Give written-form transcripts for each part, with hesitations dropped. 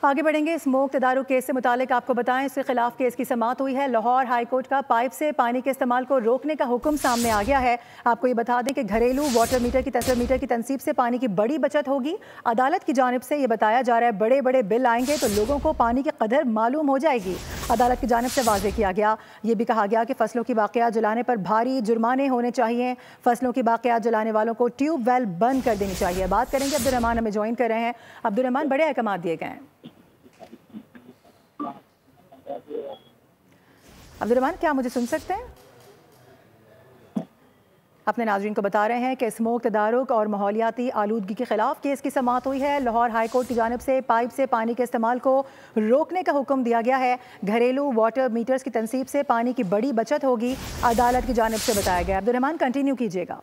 आगे बढ़ेंगे। Smoke तदारुक case से मुतालिक आपको बताएं, इसके खिलाफ केस की समाअत हुई है। लाहौर हाई कोर्ट का पाइप से पानी के इस्तेमाल को रोकने का हुक्म सामने आ गया है। आपको ये बता दें कि घरेलू वाटर मीटर की तनसीब से पानी की बड़ी बचत होगी। अदालत की जानिब से ये बताया जा रहा है बड़े बड़े बिल आएंगे तो लोगों को पानी की कदर मालूम हो जाएगी। अदालत की जानिब से वाज़ेह किया गया, ये भी कहा गया कि फसलों की बाक़ियात जलाने पर भारी जुर्माने होने चाहिए। फसलों की बाक़ियात जलाने वालों को ट्यूबवेल बंद कर देनी चाहिए। बात करेंगे, अब्दुर्रहमान हमें ज्वाइन कर रहे हैं। अब्दुर्रहमान, बड़े अहकाम दिए गए हैं। अब्दुर्रहमान, क्या मुझे सुन सकते हैं? अपने नाज़रीन को बता रहे हैं कि स्मोक तदारुक और माहौलियाती आलूदगी के खिलाफ केस की समाअत हुई है। लाहौर हाई कोर्ट की जानिब से पाइप से पानी के इस्तेमाल को रोकने का हुक्म दिया गया है। घरेलू वाटर मीटर्स की तनसीब से पानी की बड़ी बचत होगी, अदालत की जानिब से बताया गया। अब्दुर्रहमान, कंटिन्यू कीजिएगा।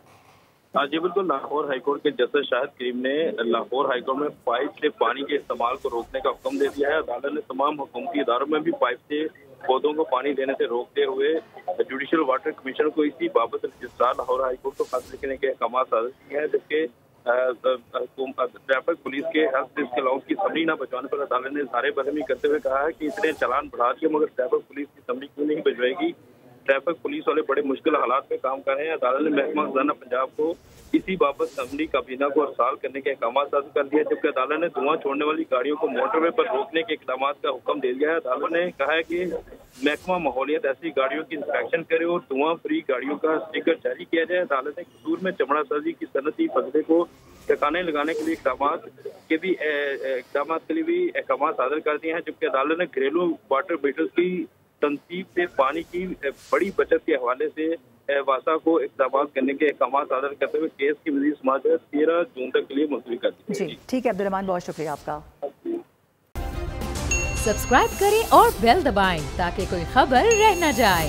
जी बिल्कुल, लाहौर हाईकोर्ट के जस्टिस शाहिद करीम ने लाहौर हाईकोर्ट में पाइप से पानी के इस्तेमाल को रोकने का हुक्म दे दिया है। अदालत ने तमाम हुकूमती इदारों में भी पाइप से पौधों को पानी देने से रोकते हुए जुडिशल वाटर कमीशन को इसी बाबत रजिस्ट्रार लाहौर हाईकोर्ट को खत लिखने के अहकाम सादर किए हैं, जबकि ट्रैफिक पुलिस के हेल्थ रिस्क अलाउंस की समरी न बचवाने पर अदालत ने इज़हार बरहमी करते हुए कहा है कि इतने चालान बढ़ा दिए मगर ट्रैफिक पुलिस की समरी क्यों नहीं भिजवाएगी। ट्रैफिक पुलिस वाले बड़े मुश्किल हालात में काम कर रहे हैं। अदालत ने महकमा खजाना पंजाब को इसी बाबत समरी काबीना को अरसाल करने के अहकाम सादर कर दिया, जबकि अदालत ने धुआं छोड़ने वाली गाड़ियों को मोटरवे पर रोकने के इकदाम का हुक्म दे दिया है। अदालत ने कहा है कि महकमा माहौलियत ऐसी गाड़ियों की इंस्पेक्शन करे और धुआं फ्री गाड़ियों का स्टिकर जारी किया जाए। अदालत ने कसूर में चमड़ा साजी की सनती फसले को ठिकाने लगाने के लिए इकदाम के लिए अहकाम सादर कर दिए हैं, जबकि अदालत ने घरेलू वाटर मीटर्स की तनसीब से पानी की बड़ी बचत के हवाले से वासा को इकदाम करने के अहकाम सादर करते हुए केस की मज़ीद समाअत 13 जून तक के लिए मुलतवी कर दी। जी ठीक है अब्दुर्रहमान, बहुत शुक्रिया आपका। सब्सक्राइब करें और बेल दबाएं ताकि कोई खबर रह न जाए।